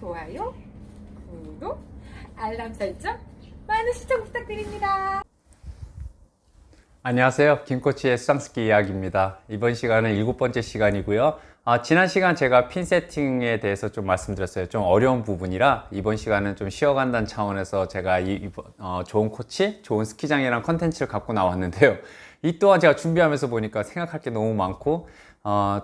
좋아요, 구독, 알람 설정, 많은 시청 부탁드립니다. 안녕하세요. 김코치의 수상스키 이야기입니다. 이번 시간은 7번째 시간이고요. 지난 시간 제가 핀 세팅에 대해서 좀 말씀드렸어요. 좀 어려운 부분이라 이번 시간은 좀 쉬어간다는 차원에서 제가 좋은 코치, 좋은 스키장이랑 컨텐츠를 갖고 나왔는데요. 이 또한 제가 준비하면서 보니까 생각할 게 너무 많고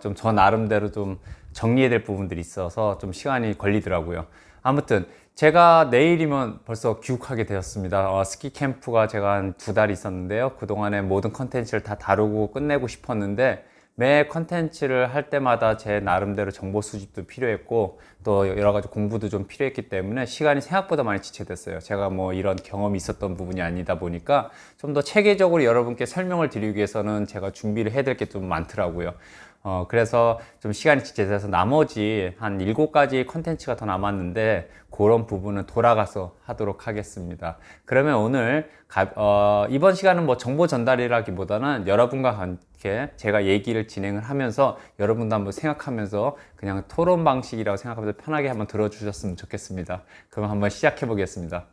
좀 저 나름대로 좀 정리해야 될 부분들이 있어서 좀 시간이 걸리더라고요. 아무튼 제가 내일이면 벌써 귀국하게 되었습니다. 스키 캠프가 제가 한 2달 있었는데요. 그동안에 모든 컨텐츠를 다 다루고 끝내고 싶었는데 매 컨텐츠를 할 때마다 제 나름대로 정보 수집도 필요했고 또 여러 가지 공부도 좀 필요했기 때문에 시간이 생각보다 많이 지체됐어요. 제가 뭐 이런 경험이 있었던 부분이 아니다 보니까 좀 더 체계적으로 여러분께 설명을 드리기 위해서는 제가 준비를 해야 될 게 좀 많더라고요. 그래서 좀 시간이 지체돼서 나머지 한 7가지 컨텐츠가 더 남았는데 그런 부분은 돌아가서 하도록 하겠습니다. 그러면 오늘 이번 시간은 뭐 정보 전달이라기보다는 여러분과 함께 제가 얘기를 진행을 하면서 여러분도 한번 생각하면서 그냥 토론 방식이라고 생각하면서 편하게 한번 들어주셨으면 좋겠습니다. 그럼 한번 시작해 보겠습니다.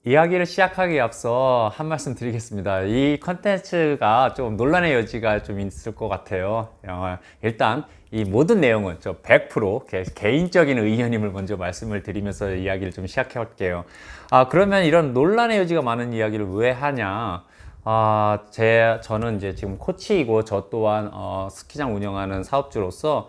이야기를 시작하기에 앞서 한 말씀 드리겠습니다. 이 컨텐츠가 좀 논란의 여지가 좀 있을 것 같아요. 일단 이 모든 내용은 저 100% 개인적인 의견임을 먼저 말씀을 드리면서 이야기를 좀 시작해 볼게요. 그러면 이런 논란의 여지가 많은 이야기를 왜 하냐? 저는 이제 지금 코치이고 저 또한 스키장 운영하는 사업주로서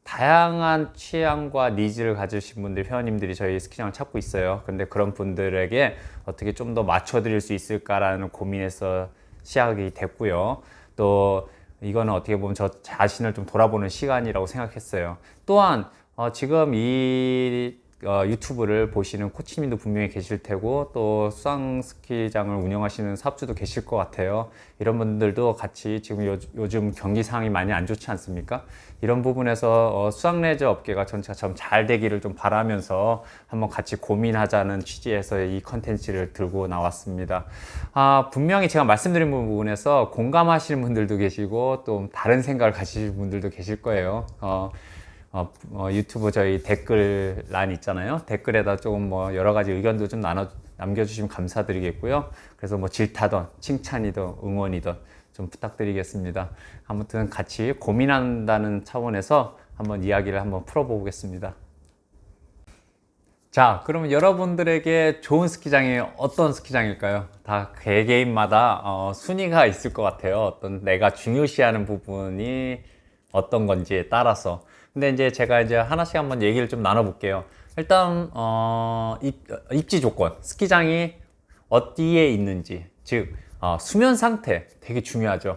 다양한 취향과 니즈를 가지신 분들, 회원님들이 저희 스키장을 찾고 있어요. 근데 그런 분들에게 어떻게 좀 더 맞춰드릴 수 있을까라는 고민에서 시작이 됐고요. 또 이거는 어떻게 보면 저 자신을 좀 돌아보는 시간이라고 생각했어요. 또한 지금 이 유튜브를 보시는 코치님도 분명히 계실 테고 또 수상 스키장을 운영하시는 사업주도 계실 것 같아요. 이런 분들도 같이 지금 요즘 경기 상황이 많이 안 좋지 않습니까? 이런 부분에서 수상 레저 업계가 전체가 잘 되기를 좀 바라면서 한번 같이 고민하자는 취지에서 이 컨텐츠를 들고 나왔습니다. 분명히 제가 말씀드린 부분에서 공감하시는 분들도 계시고 또 다른 생각을 가지신 분들도 계실 거예요. 유튜브 저희 댓글란 있잖아요. 댓글에다 조금 뭐 여러 가지 의견도 좀 남겨주시면 감사드리겠고요. 그래서 뭐 질타든 칭찬이든 응원이든 좀 부탁드리겠습니다. 아무튼 같이 고민한다는 차원에서 한번 이야기를 한번 풀어보겠습니다. 자, 그러면 여러분들에게 좋은 스키장이 어떤 스키장일까요? 다 개개인마다 순위가 있을 것 같아요. 어떤 내가 중요시하는 부분이 어떤 건지에 따라서. 근데 이제 제가 이제 하나씩 한번 얘기를 좀 나눠볼게요. 일단 입지 조건, 스키장이 어디에 있는지, 즉 수면 상태 되게 중요하죠.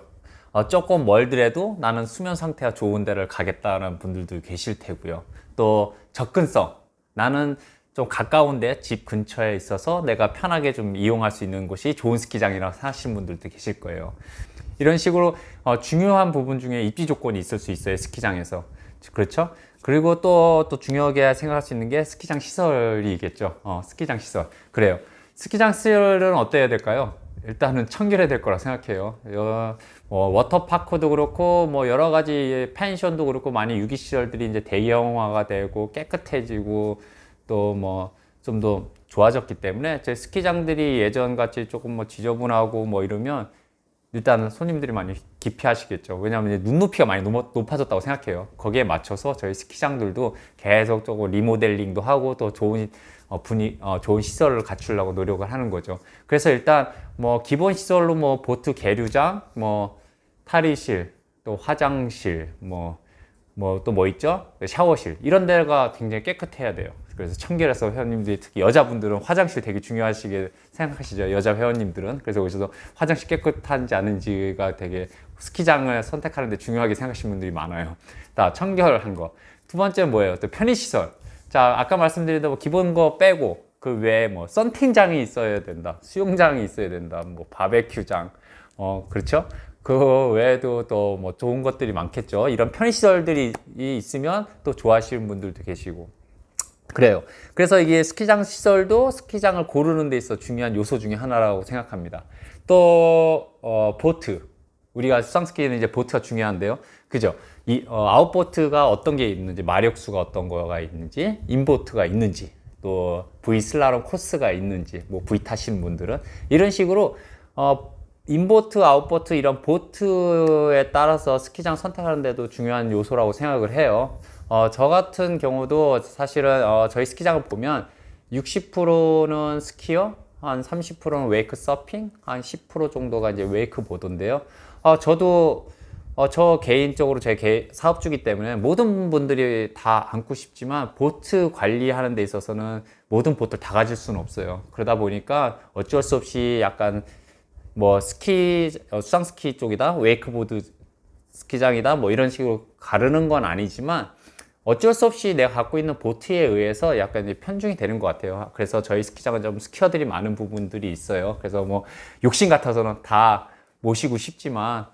조금 멀더라도 나는 수면 상태가 좋은 데를 가겠다는 분들도 계실 테고요. 또 접근성, 나는 좀 가까운데 집 근처에 있어서 내가 편하게 좀 이용할 수 있는 곳이 좋은 스키장이라고 생각하시는 분들도 계실 거예요. 이런 식으로 중요한 부분 중에 입지 조건이 있을 수 있어요, 스키장에서. 그렇죠? 그리고 또 중요하게 생각할 수 있는 게 스키장 시설이겠죠. 스키장 시설. 그래요. 스키장 시설은 어때야 될까요? 일단은 청결해야 될 거라 생각해요. 워터파크도 그렇고, 뭐 여러 가지 펜션도 그렇고, 많이 유기시설들이 이제 대형화가 되고, 깨끗해지고, 또 뭐 좀 더 좋아졌기 때문에, 제 스키장들이 예전같이 조금 뭐 지저분하고 뭐 이러면, 일단은 손님들이 많이 기피하시겠죠. 왜냐하면 이제 눈높이가 많이 높아졌다고 생각해요. 거기에 맞춰서 저희 스키장들도 계속적으로 리모델링도 하고 또 좋은 좋은 시설을 갖추려고 노력을 하는 거죠. 그래서 일단 뭐 기본 시설로 뭐 보트 계류장, 뭐 탈의실, 또 화장실, 또 뭐 있죠? 샤워실 이런 데가 굉장히 깨끗해야 돼요. 그래서 청결해서 회원님들이 특히 여자분들은 화장실 되게 중요하시게 생각하시죠. 여자 회원님들은. 그래서 여기서도 화장실 깨끗한지 아닌지가 되게 스키장을 선택하는데 중요하게 생각하시는 분들이 많아요. 청결한 거. 두 번째 뭐예요? 또 편의시설. 자, 아까 말씀드린 뭐 기본 거 빼고 그 외에 뭐 썬팅장이 있어야 된다. 수영장이 있어야 된다. 뭐 바베큐장. 그렇죠? 그 외에도 또 뭐 좋은 것들이 많겠죠. 이런 편의시설들이 있으면 또 좋아하시는 분들도 계시고. 그래요. 그래서 이게 스키장 시설도 스키장을 고르는 데 있어 중요한 요소 중에 하나라고 생각합니다. 또 보트. 우리가 수상스키는 이제 보트가 중요한데요. 그죠? 아웃보트가 어떤 게 있는지, 마력수가 어떤 거가 있는지, 인보트가 있는지, 또 V 슬라롬 코스가 있는지, 뭐 V 타시는 분들은 이런 식으로 인보트, 아웃보트 이런 보트에 따라서 스키장 선택하는 데도 중요한 요소라고 생각을 해요. 저 같은 경우도 사실은 저희 스키장을 보면 60%는 스키어, 한 30%는 웨이크 서핑, 한 10% 정도가 이제 웨이크 보드인데요. 저도 저 개인적으로 제 사업주기 때문에 모든 분들이 다 앉고 싶지만 보트 관리하는 데 있어서는 모든 보트를 다 가질 수는 없어요. 그러다 보니까 어쩔 수 없이 약간 뭐 수상 스키 쪽이다, 웨이크보드 스키장이다, 뭐 이런 식으로 가르는 건 아니지만 어쩔 수 없이 내가 갖고 있는 보트에 의해서 약간 이제 편중이 되는 것 같아요. 그래서 저희 스키장은 좀 스키어들이 많은 부분들이 있어요. 그래서 뭐 욕심 같아서는 다 모시고 싶지만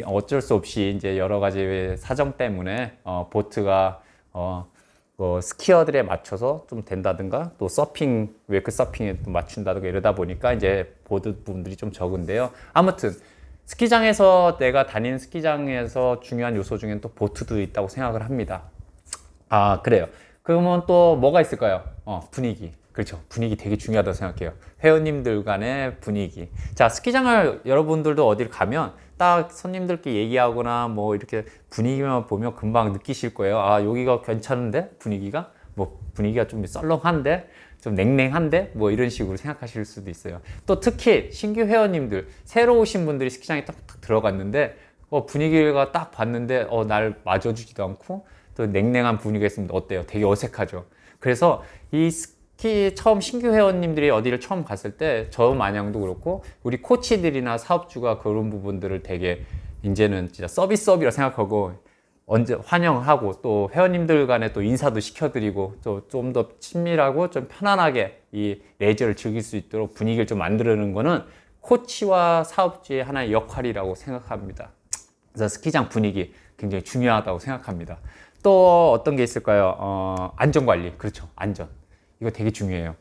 어쩔 수 없이 이제 여러 가지 사정 때문에 보트가 뭐 스키어들에 맞춰서 좀 된다든가 또 서핑, 웨이크 서핑에 또 맞춘다든가 이러다 보니까 이제 보드 부분들이 좀 적은데요. 아무튼 스키장에서 내가 다니는 스키장에서 중요한 요소 중에는 또 보트도 있다고 생각을 합니다. 그래요. 그러면 또 뭐가 있을까요? 분위기. 그렇죠. 분위기 되게 중요하다고 생각해요. 회원님들 간의 분위기. 자, 스키장을 여러분들도 어딜 가면 딱 손님들끼리 얘기하거나 뭐 이렇게 분위기만 보면 금방 느끼실 거예요. 여기가 괜찮은데? 분위기가? 뭐 분위기가 좀 썰렁한데? 좀 냉랭한데? 뭐 이런 식으로 생각하실 수도 있어요. 또 특히 신규 회원님들, 새로 오신 분들이 스키장에 딱 들어갔는데 분위기가 딱 봤는데 날 맞아주지도 않고 또 냉랭한 분위기가 있으면 어때요? 되게 어색하죠. 그래서 이 스키 처음 신규 회원님들이 어디를 처음 갔을 때 저 마냥도 그렇고 우리 코치들이나 사업주가 그런 부분들을 되게 이제는 진짜 서비스업이라 생각하고 언제 환영하고 또 회원님들 간에 또 인사도 시켜드리고 또 좀 더 친밀하고 좀 편안하게 이 레저를 즐길 수 있도록 분위기를 좀 만드는 거는 코치와 사업주의 하나의 역할이라고 생각합니다. 그래서 스키장 분위기 굉장히 중요하다고 생각합니다. 또 어떤 게 있을까요? 안전관리. 그렇죠. 안전. 이거 되게 중요해요.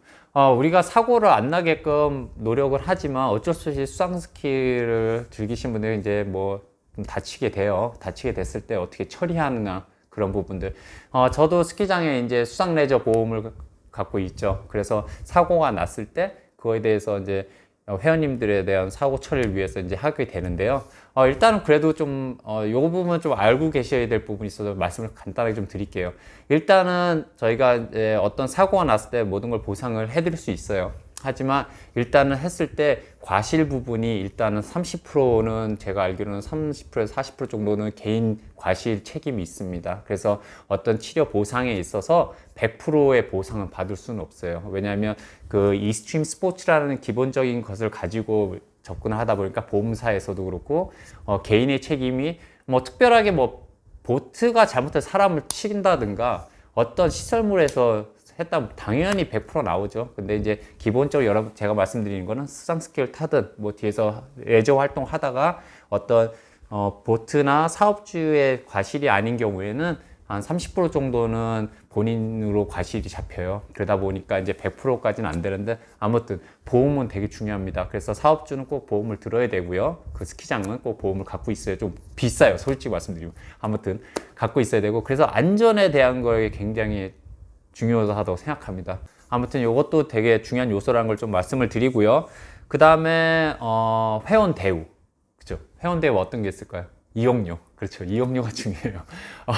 우리가 사고를 안 나게끔 노력을 하지만 어쩔 수 없이 수상 스키를 즐기신 분들이 이제 뭐 좀 다치게 돼요. 다치게 됐을 때 어떻게 처리하느냐 그런 부분들. 저도 스키장에 이제 수상 레저 보험을 갖고 있죠. 그래서 사고가 났을 때 그거에 대해서 이제 회원님들에 대한 사고 처리를 위해서 이제 하게 되는데요. 일단은 그래도 좀, 요 부분 좀 알고 계셔야 될 부분이 있어서 말씀을 간단하게 좀 드릴게요. 일단은 저희가 이제 어떤 사고가 났을 때 모든 걸 보상을 해드릴 수 있어요. 하지만 일단은 했을 때 과실 부분이 일단은 30%는 제가 알기로는 30%에서 40% 정도는 개인 과실 책임이 있습니다. 그래서 어떤 치료 보상에 있어서 100%의 보상을 받을 수는 없어요. 왜냐하면 그 이스트림 스포츠라는 기본적인 것을 가지고 접근을 하다 보니까 보험사에서도 그렇고 개인의 책임이 뭐 특별하게 뭐 보트가 잘못해서 사람을 치긴다든가 어떤 시설물에서 했다 당연히 100% 나오죠. 근데 이제 기본적으로 여러분 제가 말씀드리는 거는 수상 스키를 타든 뭐 뒤에서 레저 활동 하다가 어떤 보트나 사업주의 과실이 아닌 경우에는 한 30% 정도는 본인으로 과실이 잡혀요. 그러다 보니까 이제 100%까지는 안 되는데 아무튼 보험은 되게 중요합니다. 그래서 사업주는 꼭 보험을 들어야 되고요. 그 스키장은 꼭 보험을 갖고 있어야 좀 비싸요. 솔직히 말씀드리면. 아무튼 갖고 있어야 되고 그래서 안전에 대한 거에 굉장히 중요하다고 생각합니다. 아무튼 이것도 되게 중요한 요소라는 걸 좀 말씀을 드리고요. 그 다음에 회원 대우. 그죠? 회원 대우 어떤 게 있을까요? 이용료. 그렇죠. 이용료가 중요해요.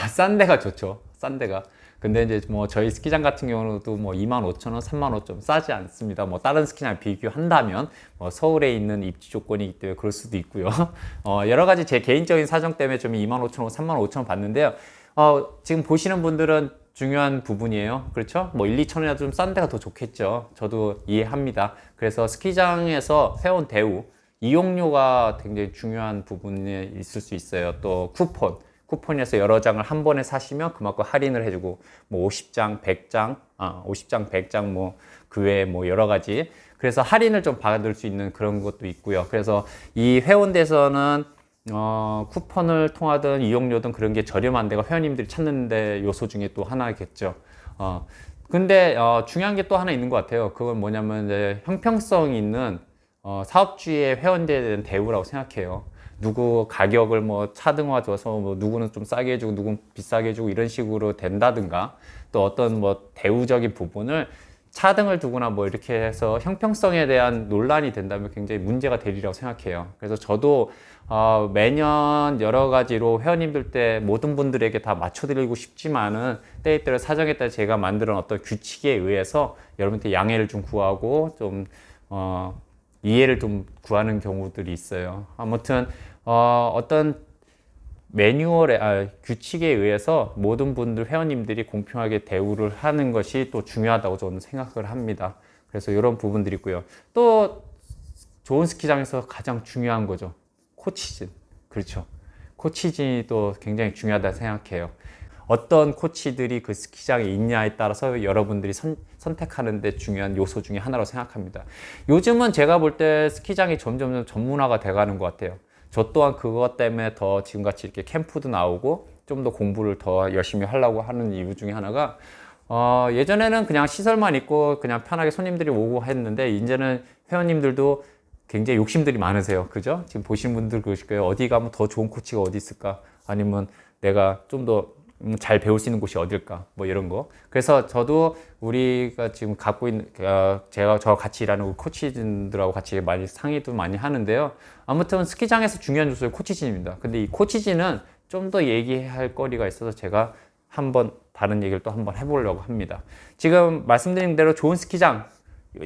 싼 데가 좋죠. 싼 데가. 근데 이제 뭐 저희 스키장 같은 경우도 뭐 25,000원, 35,000원 좀 싸지 않습니다. 뭐 다른 스키장 비교한다면 뭐 서울에 있는 입지 조건이기 때문에 그럴 수도 있고요. 여러 가지 제 개인적인 사정 때문에 좀 25,000원, 35,000원 받는데요. 지금 보시는 분들은 중요한 부분이에요. 그렇죠? 뭐 1, 2천원이라도 좀 싼 데가 더 좋겠죠. 저도 이해합니다. 그래서 스키장에서 회원 대우, 이용료가 굉장히 중요한 부분에 있을 수 있어요. 또 쿠폰에서 여러 장을 한 번에 사시면 그만큼 할인을 해주고 뭐 50장, 100장, 50장, 100장 뭐 그 외에 뭐 여러 가지. 그래서 할인을 좀 받을 수 있는 그런 것도 있고요. 그래서 이 회원대에서는 쿠폰을 통하든 이용료든 그런 게 저렴한 데가 회원님들이 찾는 데 요소 중에 또 하나겠죠. 근데 중요한 게 또 하나 있는 것 같아요. 그건 뭐냐면 이제 형평성 있는 사업주의 회원들에 대한 대우라고 생각해요. 누구 가격을 뭐 차등화 줘서 뭐 누구는 좀 싸게 해주고 누구는 비싸게 해주고 이런 식으로 된다든가, 또 어떤 뭐 대우적인 부분을 차등을 두거나 뭐 이렇게 해서 형평성에 대한 논란이 된다면 굉장히 문제가 되리라고 생각해요. 그래서 저도 매년 여러 가지로 회원님들 때 모든 분들에게 다 맞춰드리고 싶지만은 때에 따라 사정에 따라 제가 만드는 어떤 규칙에 의해서 여러분한테 양해를 좀 구하고 좀 이해를 좀 구하는 경우들이 있어요. 아무튼 어떤 매뉴얼의 규칙에 의해서 모든 분들 회원님들이 공평하게 대우를 하는 것이 또 중요하다고 저는 생각을 합니다. 그래서 이런 부분들이 있고요. 또 좋은 스키장에서 가장 중요한 거죠. 코치진. 그렇죠. 코치진이 또 굉장히 중요하다 생각해요. 어떤 코치들이 그 스키장에 있냐에 따라서 여러분들이 선택하는 데 중요한 요소 중에 하나로 생각합니다. 요즘은 제가 볼 때 스키장이 점점 전문화가 돼가는 것 같아요. 저 또한 그것 때문에 더 지금같이 이렇게 캠프도 나오고 좀 더 공부를 더 열심히 하려고 하는 이유 중에 하나가 예전에는 그냥 시설만 있고 그냥 편하게 손님들이 오고 했는데 이제는 회원님들도 굉장히 욕심들이 많으세요. 그죠? 지금 보시는 분들 그러실 거예요. 어디 가면 더 좋은 코치가 어디 있을까? 아니면 내가 좀 더 잘 배울 수 있는 곳이 어딜까? 뭐 이런 거. 그래서 저도 우리가 지금 갖고 있는, 저 같이 일하는 우리 코치진들하고 같이 많이 상의도 많이 하는데요. 아무튼 스키장에서 중요한 요소는 코치진입니다. 근데 이 코치진은 좀 더 얘기할 거리가 있어서 제가 한번 다른 얘기를 또 한번 해보려고 합니다. 지금 말씀드린 대로 좋은 스키장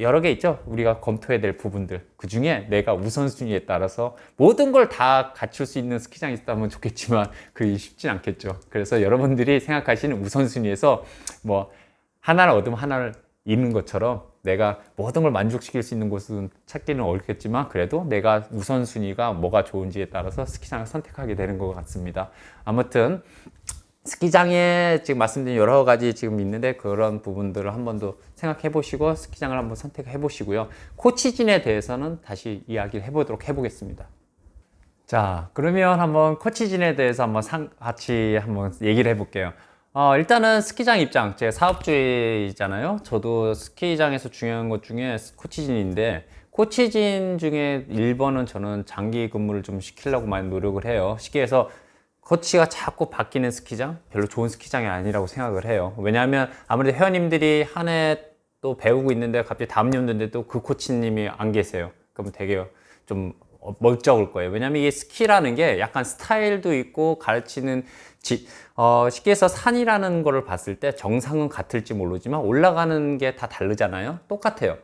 여러 개 있죠. 우리가 검토해야 될 부분들. 그 중에 내가 우선순위에 따라서 모든 걸 다 갖출 수 있는 스키장이 있다면 좋겠지만 그게 쉽진 않겠죠. 그래서 여러분들이 생각하시는 우선순위에서 뭐 하나를 얻으면 하나를 잃는 것처럼 내가 모든 걸 만족시킬 수 있는 곳은 찾기는 어렵겠지만 그래도 내가 우선순위가 뭐가 좋은지에 따라서 스키장을 선택하게 되는 것 같습니다. 아무튼 스키장에 지금 말씀드린 여러 가지 지금 있는데 그런 부분들을 한 번 더 생각해 보시고 스키장을 한번 선택해 보시고요. 코치진에 대해서는 다시 이야기를 해보도록 해보겠습니다. 자, 그러면 한번 코치진에 대해서 한번 같이 한번 얘기를 해볼게요. 일단은 스키장 입장, 제가 사업주의잖아요. 저도 스키장에서 중요한 것 중에 코치진인데 코치진 중에 1번은 저는 장기 근무를 좀 시키려고 많이 노력을 해요. 쉽게 해서 코치가 자꾸 바뀌는 스키장 별로 좋은 스키장이 아니라고 생각을 해요. 왜냐하면 아무래도 회원님들이 한 해 또 배우고 있는데 갑자기 다음 년도인데 또 그 코치님이 안 계세요. 그러면 되게 좀 멀쩡할 거예요. 왜냐하면 이게 스키라는 게 약간 스타일도 있고 가르치는 쉽게 해서 산이라는 거를 봤을 때 정상은 같을지 모르지만 올라가는 게 다 다르잖아요. 똑같아요.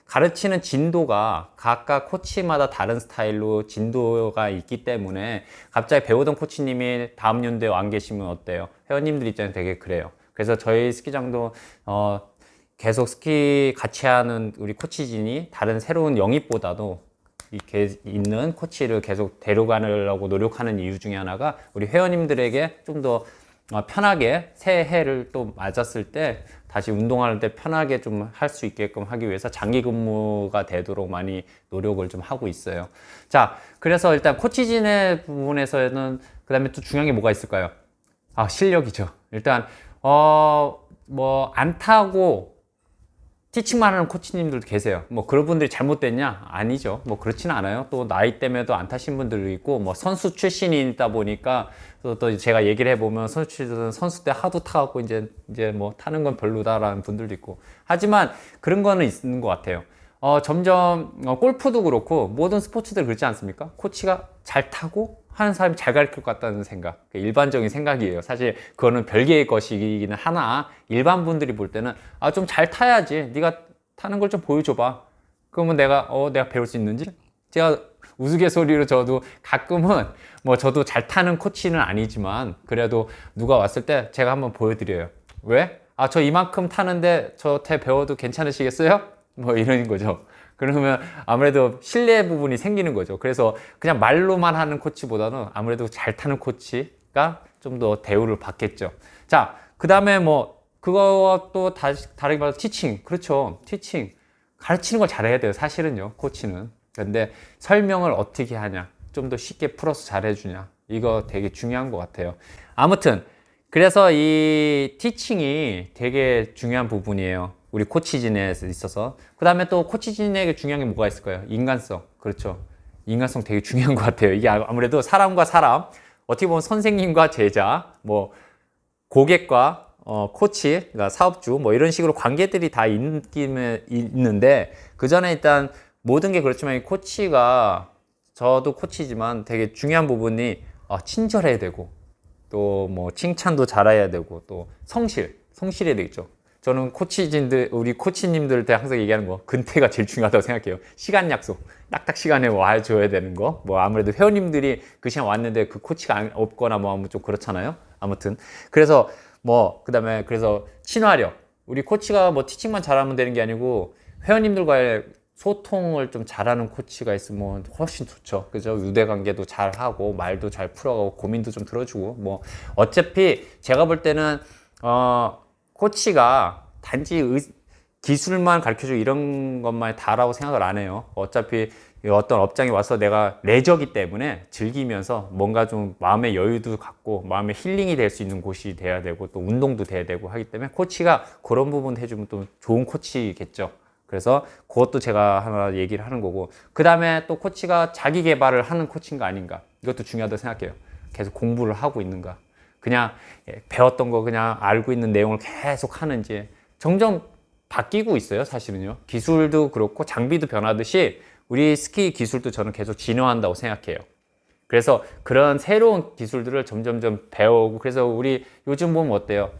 가르치는 진도가 각각 코치마다 다른 스타일로 진도가 있기 때문에 갑자기 배우던 코치님이 다음 연도에 안 계시면 어때요? 회원님들 입장에 되게 그래요. 그래서 저희 스키장도 계속 스키 같이 하는 우리 코치진이 다른 새로운 영입보다도 이렇게 있는 코치를 계속 데려가려고 노력하는 이유 중에 하나가 우리 회원님들에게 좀 더 편하게 새해를 또 맞았을 때 다시 운동할 때 편하게 좀 할 수 있게끔 하기 위해서 장기 근무가 되도록 많이 노력을 좀 하고 있어요. 자, 그래서 일단 코치진의 부분에서는 그 다음에 또 중요한 게 뭐가 있을까요? 실력이죠. 일단 뭐 안 타고 티칭만 하는 코치님들도 계세요. 뭐 그런 분들이 잘못됐냐? 아니죠. 뭐 그렇지는 않아요. 또 나이 때문에도 안 타신 분들도 있고 뭐 선수 출신이다 보니까 또 제가 얘기를 해보면 선수 때 하도 타갖고 이제 뭐 타는 건 별로다라는 분들도 있고 하지만 그런 거는 있는 것 같아요. 점점 골프도 그렇고 모든 스포츠들 그렇지 않습니까? 코치가 잘 타고 하는 사람이 잘 가르칠 것 같다는 생각, 일반적인 생각이에요. 사실 그거는 별개의 것이기는 하나 일반 분들이 볼 때는 좀 잘 타야지, 네가 타는 걸 좀 보여줘봐. 그러면 내가 배울 수 있는지. 제가 우스갯소리로 저도 가끔은 뭐 저도 잘 타는 코치는 아니지만 그래도 누가 왔을 때 제가 한번 보여드려요. 왜? 저 이만큼 타는데 저한테 배워도 괜찮으시겠어요? 뭐 이런 거죠. 그러면 아무래도 신뢰 부분이 생기는 거죠. 그래서 그냥 말로만 하는 코치보다는 아무래도 잘 타는 코치가 좀 더 대우를 받겠죠. 자, 그 다음에 뭐 그거와 또 다르게 말해서 티칭. 그렇죠. 티칭. 가르치는 걸 잘해야 돼요. 사실은요. 코치는. 근데 설명을 어떻게 하냐. 좀 더 쉽게 풀어서 잘해주냐. 이거 되게 중요한 것 같아요. 아무튼 그래서 이 티칭이 되게 중요한 부분이에요. 우리 코치진에 있어서. 그 다음에 또 코치진에게 중요한 게 뭐가 있을까요? 인간성. 그렇죠. 인간성 되게 중요한 것 같아요. 이게 아무래도 사람과 사람, 어떻게 보면 선생님과 제자, 뭐 고객과 코치, 그러니까 사업주, 뭐 이런 식으로 관계들이 다 있는데, 그 전에 일단 모든 게 그렇지만 이 코치가, 저도 코치지만 되게 중요한 부분이 친절해야 되고, 또 뭐 칭찬도 잘해야 되고, 또 성실해야 되겠죠. 저는 우리 코치님들한테 항상 얘기하는 거, 근태가 제일 중요하다고 생각해요. 시간 약속, 딱딱 시간에 와줘야 되는 거. 뭐 아무래도 회원님들이 그 시간 왔는데 그 코치가 없거나 뭐 하면 좀 그렇잖아요. 아무튼. 그래서 그래서 친화력. 우리 코치가 뭐 티칭만 잘하면 되는 게 아니고, 회원님들과의 소통을 좀 잘하는 코치가 있으면 훨씬 좋죠. 그죠? 유대관계도 잘하고, 말도 잘 풀어가고, 고민도 좀 들어주고, 뭐, 어차피 제가 볼 때는, 코치가 단지 기술만 가르쳐주고 이런 것만 다라고 생각을 안 해요. 어차피 어떤 업장에 와서 내가 레저기 때문에 즐기면서 뭔가 좀 마음의 여유도 갖고 마음의 힐링이 될 수 있는 곳이 돼야 되고 또 운동도 돼야 되고 하기 때문에 코치가 그런 부분 해주면 또 좋은 코치겠죠. 그래서 그것도 제가 하나 얘기를 하는 거고, 그 다음에 또 코치가 자기 개발을 하는 코치인가 아닌가, 이것도 중요하다고 생각해요. 계속 공부를 하고 있는가, 그냥 배웠던 거 그냥 알고 있는 내용을 계속 하는지. 점점 바뀌고 있어요, 사실은요. 기술도 그렇고 장비도 변하듯이 우리 스키 기술도 저는 계속 진화한다고 생각해요. 그래서 그런 새로운 기술들을 점점점 배우고, 그래서 우리 요즘 보면 어때요?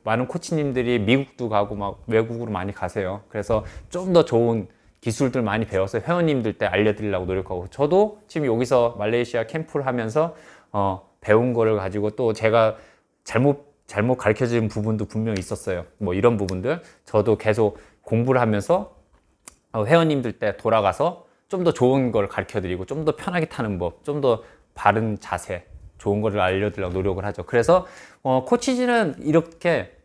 많은 코치님들이 미국도 가고 막 외국으로 많이 가세요. 그래서 좀 더 좋은 기술들 많이 배워서 회원님들 때 알려드리려고 노력하고, 저도 지금 여기서 말레이시아 캠프를 하면서 배운 거를 가지고 또 제가 잘못 가르쳐 준 부분도 분명히 있었어요. 뭐 이런 부분들 저도 계속 공부를 하면서 회원님들 때 돌아가서 좀 더 좋은 걸 가르쳐 드리고, 좀 더 편하게 타는 법, 좀 더 바른 자세, 좋은 거를 알려드리려고 노력을 하죠. 그래서 코치진은 이렇게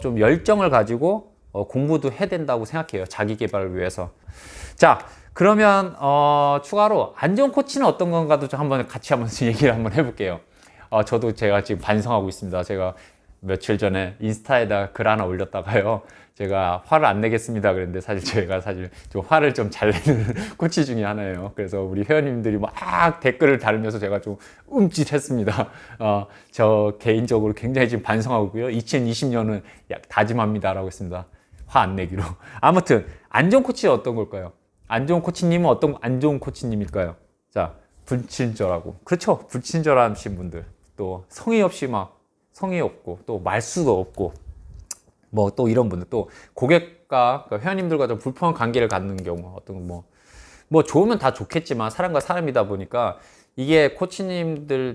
좀 열정을 가지고 공부도 해야 된다고 생각해요. 자기 개발을 위해서. 자, 그러면 추가로 안전 코치는 어떤 건가도 좀 한번 같이 한번 얘기를 한번 해볼게요. 저도 제가 지금 반성하고 있습니다. 제가 며칠 전에 인스타에다 글 하나 올렸다가요, 제가 화를 안 내겠습니다 그랬는데, 제가 좀 화를 좀 잘 내는 코치 중에 하나예요. 그래서 우리 회원님들이 막 댓글을 달면서 제가 좀 움찔했습니다. 저 개인적으로 굉장히 지금 반성하고 있고요. 2020년은 다짐합니다 라고 했습니다. 화 안 내기로. 아무튼 안전 코치 어떤 걸까요? 안 좋은 코치님은 어떤 안 좋은 코치님일까요? 자, 불친절하고. 그렇죠. 불친절하신 분들. 또 성의 없고, 또 말수도 없고, 뭐 또 이런 분들, 또 고객과, 그러니까 회원님들과 좀 불편한 관계를 갖는 경우, 어떤 뭐 좋으면 다 좋겠지만 사람과 사람이다 보니까 이게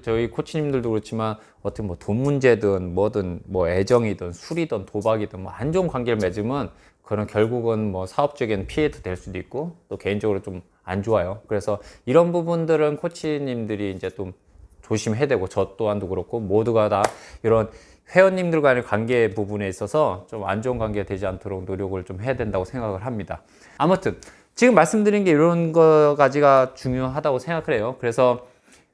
저희 코치님들도 그렇지만 어떤 뭐 돈 문제든 뭐든 뭐 애정이든 술이든 도박이든 뭐 안 좋은 관계를 맺으면 그런 결국은 뭐 사업적인 피해도 될 수도 있고 또 개인적으로 좀 안 좋아요. 그래서 이런 부분들은 코치님들이 이제 좀 조심해야 되고, 저 또한도 그렇고 모두가 다 이런 회원님들과의 관계 부분에 있어서 좀 안 좋은 관계가 되지 않도록 노력을 좀 해야 된다고 생각을 합니다. 아무튼 지금 말씀드린 게 이런 거까지가 중요하다고 생각을 해요. 그래서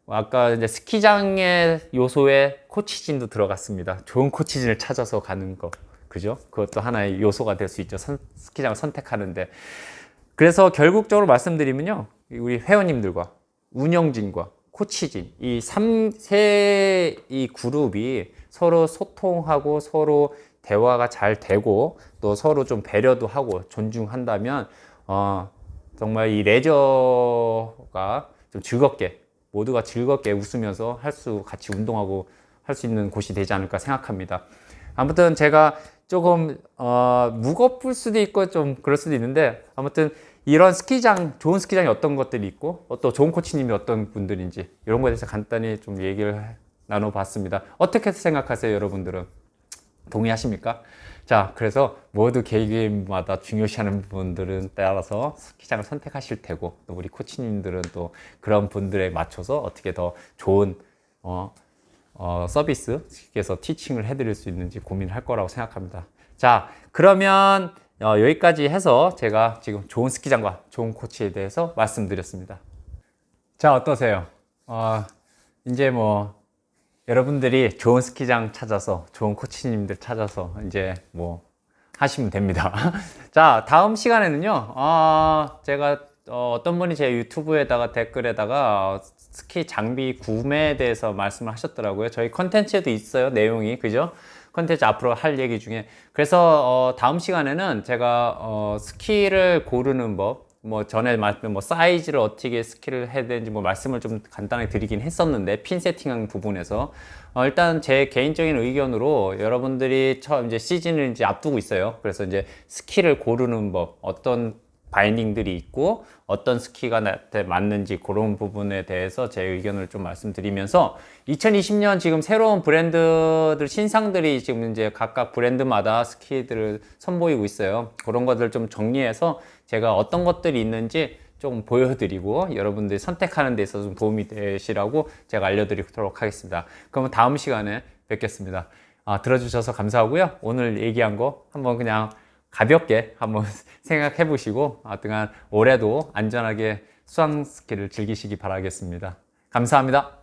아까 이제 스키장의 요소에 코치진도 들어갔습니다. 좋은 코치진을 찾아서 가는 거, 그죠? 그것도 하나의 요소가 될 수 있죠. 스키장을 선택하는데. 그래서 결국적으로 말씀드리면요, 우리 회원님들과 운영진과 코치진, 이 그룹이 서로 소통하고 서로 대화가 잘 되고 또 서로 좀 배려도 하고 존중한다면 정말 이 레저가 좀 모두가 즐겁게 웃으면서 같이 운동하고 할 수 있는 곳이 되지 않을까 생각합니다. 아무튼 제가 조금 무겁을 수도 있고 좀 그럴 수도 있는데, 아무튼 이런 좋은 스키장이 어떤 것들이 있고 또 좋은 코치님이 어떤 분들인지 이런 거에 대해서 간단히 좀 얘기를 나눠봤습니다. 어떻게 생각하세요, 여러분들은? 동의하십니까? 자, 그래서 모두 개개인마다 중요시하는 분들은 따라서 스키장을 선택하실 테고, 또 우리 코치님들은 또 그런 분들에 맞춰서 어떻게 더 좋은 서비스, 스키에서 티칭을 해드릴 수 있는지 고민을 할 거라고 생각합니다. 자, 그러면 여기까지 해서 제가 지금 좋은 스키장과 좋은 코치에 대해서 말씀드렸습니다. 자, 어떠세요? 이제 뭐 여러분들이 좋은 스키장 찾아서, 좋은 코치님들 찾아서 이제 뭐 하시면 됩니다. 자, 다음 시간에는요, 제가 어떤 분이 제 유튜브에다가 댓글에다가 스키 장비 구매에 대해서 말씀을 하셨더라고요. 저희 컨텐츠에도 있어요, 내용이. 그죠? 컨텐츠 앞으로 할 얘기 중에. 그래서 다음 시간에는 제가 스키를 고르는 법, 뭐 전에 말씀 뭐 사이즈를 어떻게 스키를 해야 되는지 뭐 말씀을 좀 간단하게 드리긴 했었는데, 핀 세팅하는 부분에서 일단 제 개인적인 의견으로 여러분들이 처음 이제 시즌을 이제 앞두고 있어요. 그래서 이제 스키를 고르는 법, 어떤 바인딩들이 있고 어떤 스키가 나한테 맞는지 그런 부분에 대해서 제 의견을 좀 말씀드리면서, 2020년 지금 새로운 브랜드들 신상들이 지금 이제 각각 브랜드마다 스키들을 선보이고 있어요. 그런 것들 좀 정리해서 제가 어떤 것들이 있는지 좀 보여드리고 여러분들이 선택하는 데 있어서 좀 도움이 되시라고 제가 알려드리도록 하겠습니다. 그러면 다음 시간에 뵙겠습니다. 들어주셔서 감사하고요. 오늘 얘기한 거 한번 그냥 가볍게 한번 생각해 보시고 하여튼 올해도 안전하게 수상 스키를 즐기시기 바라겠습니다. 감사합니다.